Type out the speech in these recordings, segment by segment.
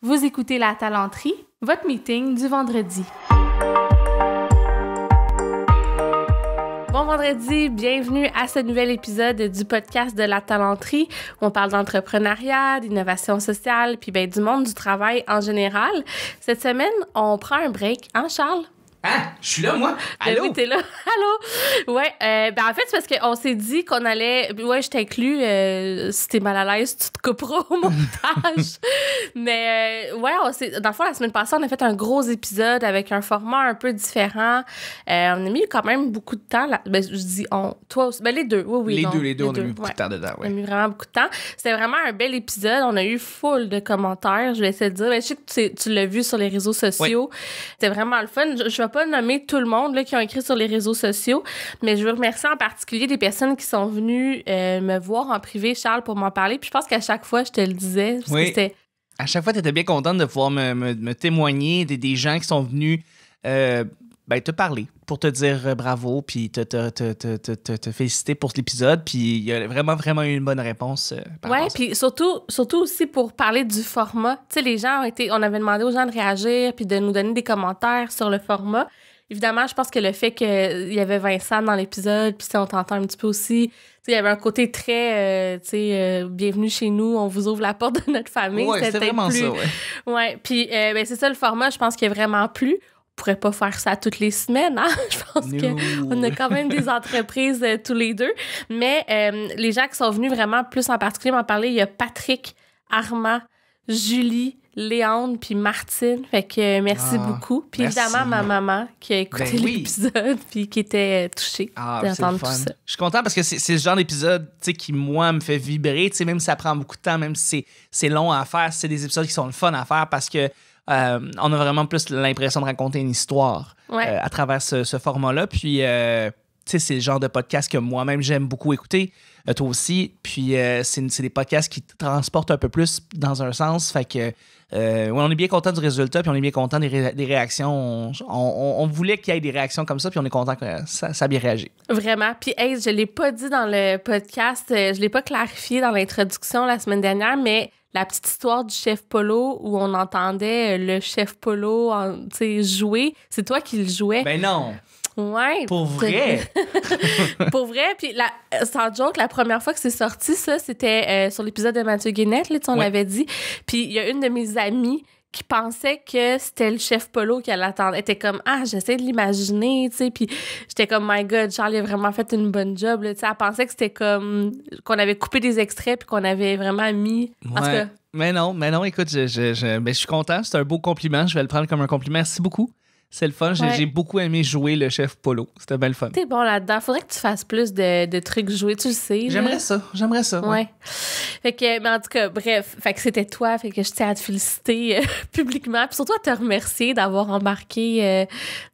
Vous écoutez La Talenterie, votre meeting du vendredi. Bon vendredi, bienvenue à ce nouvel épisode du podcast de La Talenterie où on parle d'entrepreneuriat, d'innovation sociale, puis du monde du travail en général. Cette semaine, on prend un break, hein Charles? Ah, je suis là, moi. Allô? Oui, t'es là. Allô? Ouais, en fait, c'est parce qu'on s'est dit qu'on allait... Ouais, je t'inclus. Si t'es mal à l'aise, tu te couperas au montage. Mais ouais, dans le fond, la semaine passée, on a fait un gros épisode avec un format un peu différent. On a mis quand même beaucoup de temps. Je dis on. Toi aussi. Les deux. Oui, les deux, on a mis beaucoup de temps dedans. Ouais. On a mis vraiment beaucoup de temps. C'était vraiment un bel épisode. On a eu full de commentaires. Je vais essayer de dire. Je sais que tu l'as vu sur les réseaux sociaux. Oui. C'était vraiment le fun. Je vais pas nommer tout le monde là, qui ont écrit sur les réseaux sociaux, mais je veux remercier en particulier des personnes qui sont venues me voir en privé, Charles, pour m'en parler. Puis je pense qu'à chaque fois, je te le disais. Parce que c'était... À chaque fois, tu étais bien contente de pouvoir me témoigner des gens qui sont venus te parler pour te dire bravo, puis te féliciter pour l'épisode. Puis il y a vraiment eu une bonne réponse. Oui, puis surtout aussi pour parler du format. Tu sais, les gens on avait demandé aux gens de réagir puis de nous donner des commentaires sur le format. Évidemment, je pense que le fait qu'il y avait Vincent dans l'épisode, puis on t'entend un petit peu aussi, il y avait un côté très, bienvenue chez nous, on vous ouvre la porte de notre famille. Oui, c'était vraiment plus... ça, ouais. Ouais, puis c'est ça le format, je pense qu'il y a vraiment plu. On pourrait pas faire ça toutes les semaines, hein? Je pense qu'on a quand même des entreprises tous les deux. Mais les gens qui sont venus vraiment plus en particulier m'en parler, il y a Patrick, Armand, Julie, Léandre puis Martine. Fait que merci beaucoup. Puis évidemment, ma maman qui a écouté l'épisode puis qui était touchée d'entendre tout ça. Je suis content parce que c'est ce genre d'épisode qui, moi, me fait vibrer. Même si ça prend beaucoup de temps, même si c'est long à faire, c'est des épisodes qui sont le fun à faire parce que on a vraiment plus l'impression de raconter une histoire à travers ce format-là. Puis, c'est le genre de podcast que moi-même, j'aime beaucoup écouter. Toi aussi. Puis, c'est des podcasts qui te transportent un peu plus dans un sens. Fait que, on est bien content du résultat, puis on est bien content des réactions. On voulait qu'il y ait des réactions comme ça, puis on est content que ça a bien réagi. Vraiment. Puis, je l'ai pas dit dans le podcast, je l'ai pas clarifié dans l'introduction la semaine dernière, mais la petite histoire du chef Polo où on entendait le chef Polo jouer, c'est toi qui le jouais. Ben non! Ouais. Pour vrai? Pour vrai. Puis, sans joke, la première fois que c'est sorti, ça, c'était sur l'épisode de Mathieu Guénette, là, on l'avait dit. Puis, il y a une de mes amies qui pensait que c'était le chef Polo qui l'attendait. Elle était comme, j'essaie de l'imaginer, tu sais. Puis, j'étais comme, my God, Charles a vraiment fait une bonne job, là, tu sais. Elle pensait que c'était comme, qu'on avait coupé des extraits puis qu'on avait vraiment mis. En tout cas. Mais non, écoute, je suis content. C'est un beau compliment. Je vais le prendre comme un compliment. Merci beaucoup. C'est le fun. J'ai beaucoup aimé jouer le chef Polo. C'était bien le fun. T'es bon là-dedans. Faudrait que tu fasses plus de trucs joués, tu le sais. J'aimerais ça. Ouais. Fait que, mais en tout cas, bref, fait que c'était toi. Fait que je tiens à te féliciter publiquement. Puis surtout à te remercier d'avoir embarqué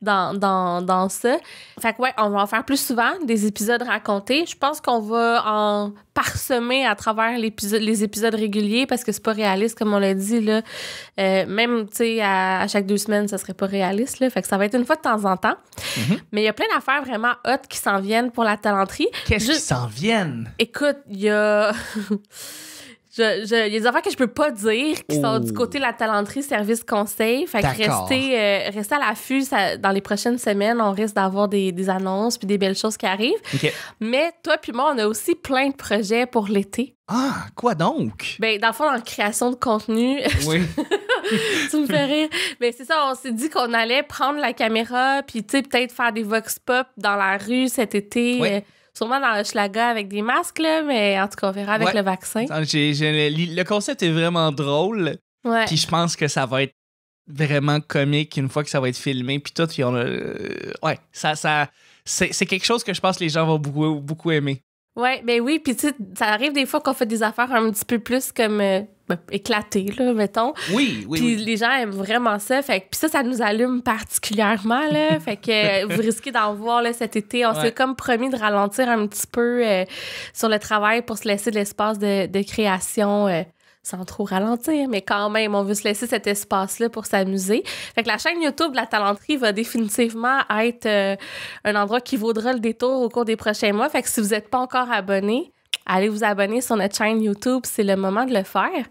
dans ça. Fait que on va en faire plus souvent des épisodes racontés. Je pense qu'on va en parsemer à travers les épisodes réguliers parce que c'est pas réaliste, comme on l'a dit, là. Même, tu sais, à chaque 2 semaines, ça serait pas réaliste, là. Fait que ça va être une fois de temps en temps. Mm-hmm. Mais il y a plein d'affaires vraiment hot qui s'en viennent pour la talenterie. Qu'est-ce qui s'en viennent? Écoute, il y a... Il y a des affaires que je peux pas dire qui sont du côté de la talenterie service conseil. Fait que restez à l'affût. Dans les prochaines semaines, on risque d'avoir des annonces puis des belles choses qui arrivent. Okay. Mais toi puis moi, on a aussi plein de projets pour l'été. Ah, quoi donc? Ben, dans le fond, dans la création de contenu. Oui. Tu me fais rire. Mais c'est ça, on s'est dit qu'on allait prendre la caméra puis, tu sais, peut-être faire des vox pop dans la rue cet été. Oui. Sûrement dans Hochelaga avec des masques, là, mais en tout cas, on verra avec le vaccin. Le concept est vraiment drôle. Ouais. Puis je pense que ça va être vraiment comique une fois que ça va être filmé. Puis tout, c'est quelque chose que je pense que les gens vont beaucoup, beaucoup aimer. Ouais, ben oui, puis tu sais, ça arrive des fois qu'on fait des affaires un petit peu plus comme éclatées, là, mettons. Oui. Puis les gens aiment vraiment ça, fait que puis ça nous allume particulièrement, là, fait que vous risquez d'en voir, là, cet été. On s'est comme promis de ralentir un petit peu sur le travail pour se laisser de l'espace de création sans trop ralentir, mais quand même, on veut se laisser cet espace-là pour s'amuser. Fait que la chaîne YouTube de la talenterie va définitivement être un endroit qui vaudra le détour au cours des prochains mois. Fait que si vous n'êtes pas encore abonné, allez vous abonner sur notre chaîne YouTube, c'est le moment de le faire.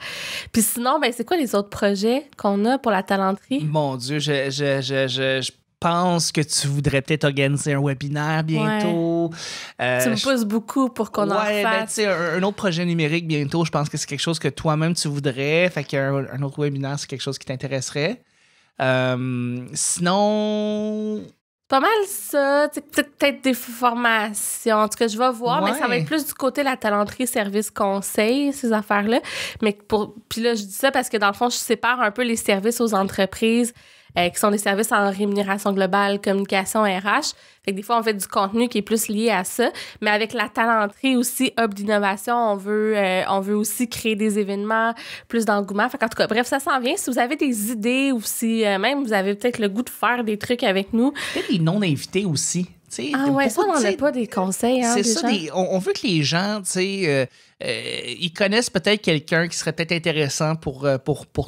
Puis sinon, ben c'est quoi les autres projets qu'on a pour la talenterie? Mon Dieu, je pense que tu voudrais peut-être organiser un webinaire bientôt. Tu me pousses beaucoup pour qu'on en ben, fasse. tu sais, un autre projet numérique bientôt, je pense que c'est quelque chose que toi-même tu voudrais. Fait qu'un autre webinaire, c'est quelque chose qui t'intéresserait. Sinon... Pas mal ça, peut-être des formations. En tout cas, je vais voir, mais ça va être plus du côté de la talenterie, service, conseil, ces affaires-là. Mais puis là, je dis ça parce que dans le fond, je sépare un peu les services aux entreprises qui sont des services en rémunération globale, communication, RH. Fait que des fois, on fait du contenu qui est plus lié à ça. Mais avec la talenterie aussi, hub d'innovation, on veut aussi créer des événements, plus d'engouement. Fait qu'en tout cas, bref, ça s'en vient. Si vous avez des idées ou si même vous avez peut-être le goût de faire des trucs avec nous. Peut-être des non-invités aussi. T'sais, ça, on n'en a pas des conseils. Hein, c'est ça, on veut que les gens, tu sais, ils connaissent peut-être quelqu'un qui serait peut-être intéressant pour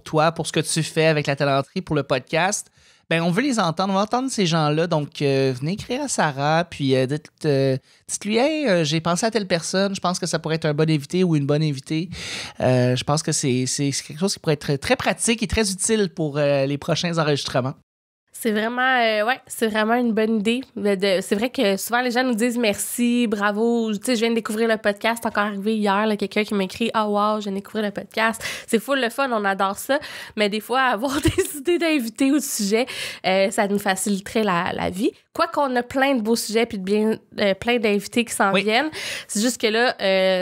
toi, pour ce que tu fais avec la talenterie, pour le podcast. Ben, on veut les entendre, on va entendre ces gens-là. Donc, venez écrire à Sarah, puis dites-lui, hey, j'ai pensé à telle personne, je pense que ça pourrait être un bon invité ou une bonne invitée. Je pense que c'est quelque chose qui pourrait être très pratique et très utile pour les prochains enregistrements. C'est vraiment, c'est vraiment une bonne idée. C'est vrai que souvent, les gens nous disent merci, bravo. Tu sais, je viens de découvrir le podcast, c'est encore arrivé hier, là, quelqu'un qui m'écrit « Ah, wow, je viens de découvrir le podcast. » C'est full le fun, on adore ça. Mais des fois, avoir des idées d'invités ou de sujets, ça nous faciliterait la vie. Quoi qu'on a plein de beaux sujets puis plein d'invités qui s'en viennent, c'est juste que là,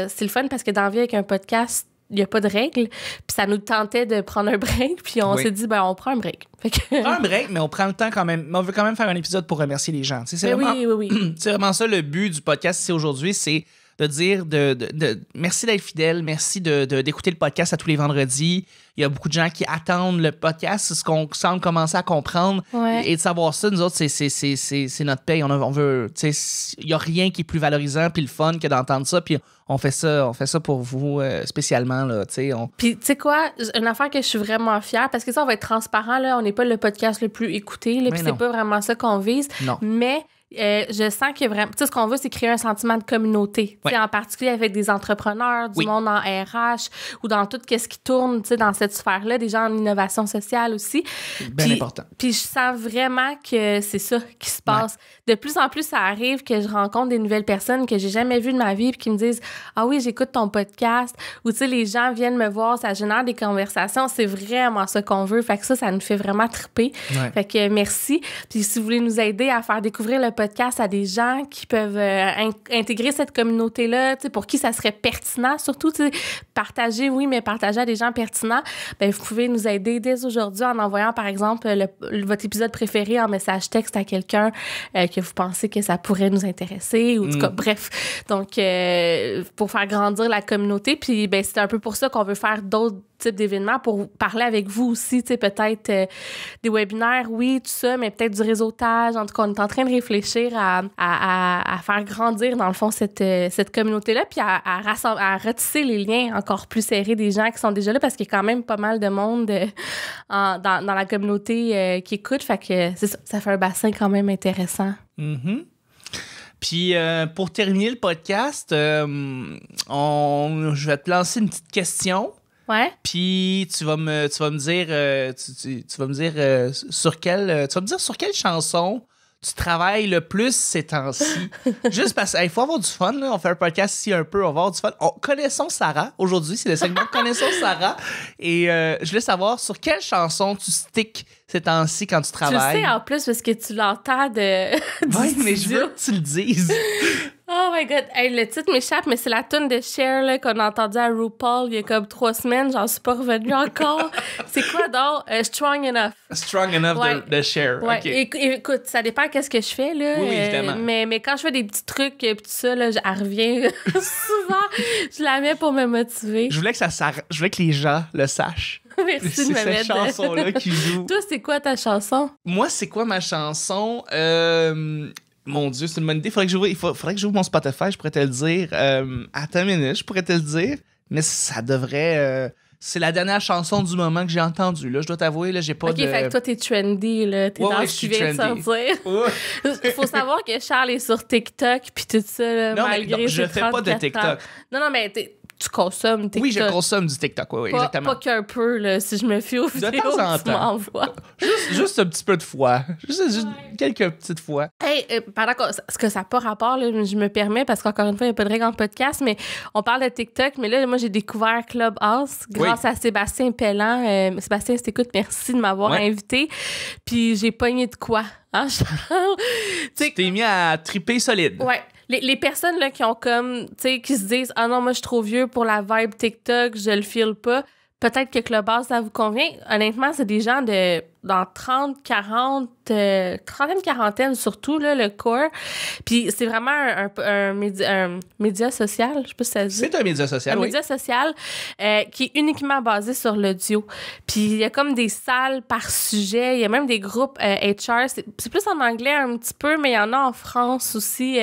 c'est le fun parce que dans la vie avec un podcast, il n'y a pas de règles. Puis ça nous tentait de prendre un break. Puis on s'est dit, ben on prend un break. Fait que... On prend un break, mais on prend le temps quand même. Mais on veut quand même faire un épisode pour remercier les gens. C'est vraiment, oui. C'est vraiment ça le but du podcast ici aujourd'hui, c'est de dire merci d'être fidèle, merci d'écouter le podcast à tous les vendredis. Il y a beaucoup de gens qui attendent le podcast, c'est ce qu'on semble commencer à comprendre. Ouais. Et de savoir ça, nous autres, c'est notre paye. On veut, il n'y a rien qui est plus valorisant puis le fun que d'entendre ça. Puis on fait ça pour vous spécialement. Là, Puis tu sais quoi, une affaire que je suis vraiment fière, parce que ça, on va être transparent, là, on n'est pas le podcast le plus écouté, puis c'est pas vraiment ça qu'on vise. Non. Mais je sens que vraiment, tu sais, ce qu'on veut, c'est créer un sentiment de communauté. Ouais. En particulier avec des entrepreneurs, du monde en RH ou dans tout ce qui tourne dans cette sphère-là, des gens en innovation sociale aussi. Bien important. Puis je sens vraiment que c'est ça qui se passe. De plus en plus, ça arrive que je rencontre des nouvelles personnes que j'ai jamais vues de ma vie puis qui me disent « Ah oui, j'écoute ton podcast. » Ou tu sais, les gens viennent me voir, ça génère des conversations. C'est vraiment ça qu'on veut. Fait que ça nous fait vraiment triper. Ouais. Fait que merci. Puis si vous voulez nous aider à faire découvrir le podcast à des gens qui peuvent intégrer cette communauté-là, tu sais, pour qui ça serait pertinent, surtout, tu sais, partager, oui, mais partager à des gens pertinents, ben vous pouvez nous aider dès aujourd'hui en envoyant, par exemple, votre épisode préféré en message texte à quelqu'un que vous pensez que ça pourrait nous intéresser, ou en tout cas, bref. Donc, pour faire grandir la communauté, puis ben c'est un peu pour ça qu'on veut faire d'autres types d'événements pour parler avec vous aussi, tu sais, peut-être des webinaires, oui, tout ça, mais peut-être du réseautage. En tout cas, on est en train de réfléchir à faire grandir, dans le fond, cette communauté-là, puis à retisser les liens encore plus serrés des gens qui sont déjà là, parce qu'il y a quand même pas mal de monde dans la communauté qui écoute, fait que c'est ça, ça fait un bassin quand même intéressant. Mm-hmm. Puis, pour terminer le podcast, je vais te lancer une petite question. Ouais. Puis tu vas me dire sur quelle chanson tu travailles le plus ces temps-ci. Juste parce qu'il faut avoir du fun, là. On fait un podcast ici un peu, on va avoir du fun. Connaissons Sarah. Aujourd'hui, c'est le segment Connaissons Sarah. Et je voulais savoir sur quelle chanson tu sticks ces temps-ci quand tu travailles. Tu le sais en plus parce que tu l'entends Oui, mais je veux que tu le dises. Oh my God. Hey, le titre m'échappe, mais c'est la tune de Cher là, qu'on a entendu à RuPaul il y a comme 3 semaines. J'en suis pas revenue encore. C'est quoi donc? Strong Enough. Strong Enough de Cher. Ouais. Okay. Écoute, ça dépend qu'est-ce que je fais. Là. Oui, évidemment. Mais quand je fais des petits trucs et tout ça, là, elle revient souvent. Je la mets pour me motiver. Je voulais que les gens le sachent. Merci de me mettre. C'est cette chanson-là qui joue. Toi, c'est quoi ta chanson? Moi, c'est quoi ma chanson? Mon Dieu, c'est une bonne idée. Faudrait que j'ouvre mon Spotify, je pourrais te le dire. Attends une minute, je pourrais te le dire. Mais ça devrait c'est la dernière chanson du moment que j'ai entendue. Là, je dois t'avouer, là, j'ai pas OK, fait que toi, t'es trendy, là. T'es dans ce qui vient de sortir. Il faut savoir que Charles est sur TikTok puis tout ça, là, non, malgré mais non, je ses fais pas de 34 TikTok. ans. Non, mais tu consommes TikTok. Oui, je consomme du TikTok, oui, exactement. Pas qu'un peu, là, si je me fie aux vidéos temps en que tu temps. m'envoies. Juste un petit peu de fois. Juste quelques petites fois. Hey, pendant ce que ça n'a pas rapport, là, je me permets, parce qu'encore une fois, il n'y a pas de règle en podcast, mais on parle de TikTok, mais là, moi, j'ai découvert Clubhouse grâce à Sébastien Pelland. Sébastien, si t'écoutes, merci de m'avoir invité. Puis j'ai pogné de quoi, hein, Charles? Tu t'es mis à triper solide. Ouais. Les personnes là, qui ont comme, tu sais, qui se disent « Ah non, moi, je suis trop vieux pour la vibe TikTok, je le file pas », peut-être que Clubhouse, ça vous convient. Honnêtement, c'est des gens dans 30, 40, trentaine, quarantaine surtout, là, le core. Puis c'est vraiment un média social, je sais pas si ça se dit. C'est un média social, oui. Un média social qui est uniquement basé sur l'audio. Puis il y a comme des salles par sujet. Il y a même des groupes HR. C'est plus en anglais un petit peu, mais il y en a en France aussi,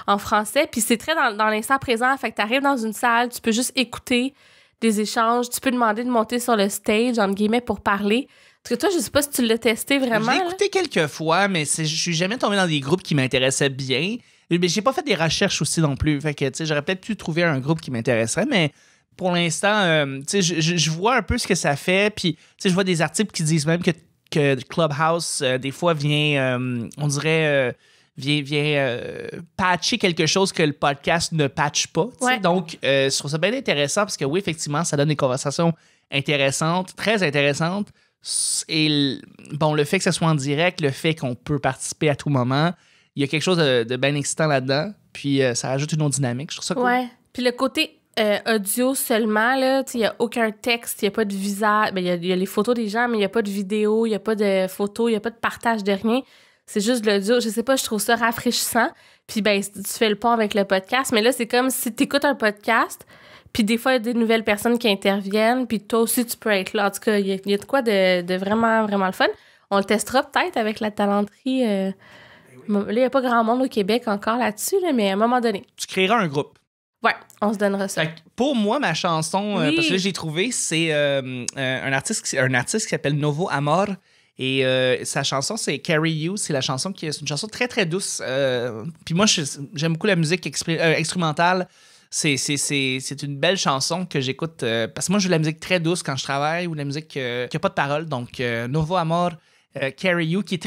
en français. Puis c'est très dans l'instant présent. Fait que t'arrives dans une salle, tu peux juste écouter des échanges. Tu peux demander de monter sur le stage, entre guillemets, pour parler. Parce que toi, je sais pas si tu l'as testé vraiment. Je l'ai écouté quelques fois, mais je suis jamais tombé dans des groupes qui m'intéressaient bien. Mais j'ai pas fait des recherches aussi non plus. Fait que, tu sais, j'aurais peut-être pu trouver un groupe qui m'intéresserait, mais pour l'instant, tu sais, je vois un peu ce que ça fait. Puis, tu sais, je vois des articles qui disent même que Clubhouse, des fois, vient, on dirait... vient patcher quelque chose que le podcast ne patche pas. Ouais. Donc, je trouve ça bien intéressant parce que oui, effectivement, ça donne des conversations intéressantes, très intéressantes. Et bon, le fait que ça soit en direct, le fait qu'on peut participer à tout moment, il y a quelque chose de bien excitant là-dedans. Puis, ça rajoute une autre dynamique. Je trouve ça cool. Ouais. Puis le côté audio seulement, là, il n'y a aucun texte, il n'y a pas de visage. Ben, il y a les photos des gens, mais il n'y a pas de vidéo, il n'y a pas de photos, il n'y a pas de partage de rien. C'est juste de l'audio. Je sais pas, je trouve ça rafraîchissant. Puis, ben, tu fais le pont avec le podcast. Mais là, c'est comme si tu écoutes un podcast, puis des fois, il y a des nouvelles personnes qui interviennent, puis toi aussi, tu peux être là. En tout cas, il y a de quoi de vraiment, vraiment le fun. On le testera peut-être avec la talenterie. Là, il n'y a pas grand monde au Québec encore là-dessus, là, mais à un moment donné. Tu créeras un groupe. Ouais, on se donnera ça. Pour moi, ma chanson, parce que là, j'ai trouvé, c'est un artiste qui s'appelle Novo Amor. Et sa chanson, c'est Carry You. C'est c'est une chanson très, très douce. Puis moi, j'aime beaucoup la musique instrumentale. C'est une belle chanson que j'écoute. Parce que moi, je veux de la musique très douce quand je travaille ou de la musique qui n'a pas de paroles. Donc, Novo Amor, Carry You, qui est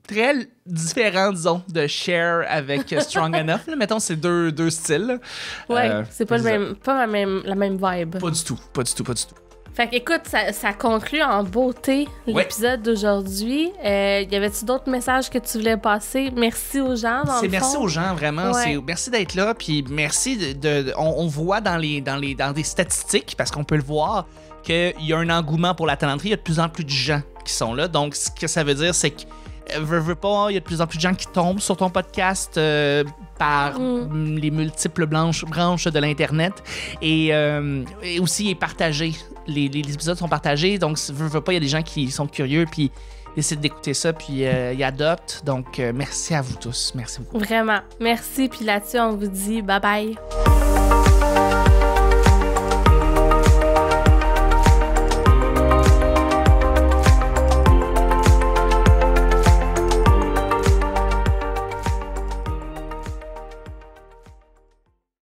très différent, disons, de Cher avec Strong Enough. Là. Mettons, c'est deux styles. Ouais, c'est pas la même vibe. Pas du tout. Fait qu'écoute, ça conclut en beauté l'épisode d'aujourd'hui. Y avait-tu d'autres messages que tu voulais passer? Merci aux gens, dans le fond. Merci aux gens, vraiment. Ouais. Merci d'être là, puis merci on voit dans des statistiques, parce qu'on peut le voir, qu'il y a un engouement pour la talenterie. Il y a de plus en plus de gens qui sont là. Donc, ce que ça veut dire, c'est que veux pas, il y a de plus en plus de gens qui tombent sur ton podcast par les multiples branches de l'Internet. Et aussi, il est partagé. Les épisodes sont partagés, donc veux pas, il y a des gens qui sont curieux, puis ils décident d'écouter ça, puis ils adoptent. Donc, merci à vous tous. Merci beaucoup. Vraiment. Merci, puis là-dessus, on vous dit bye-bye.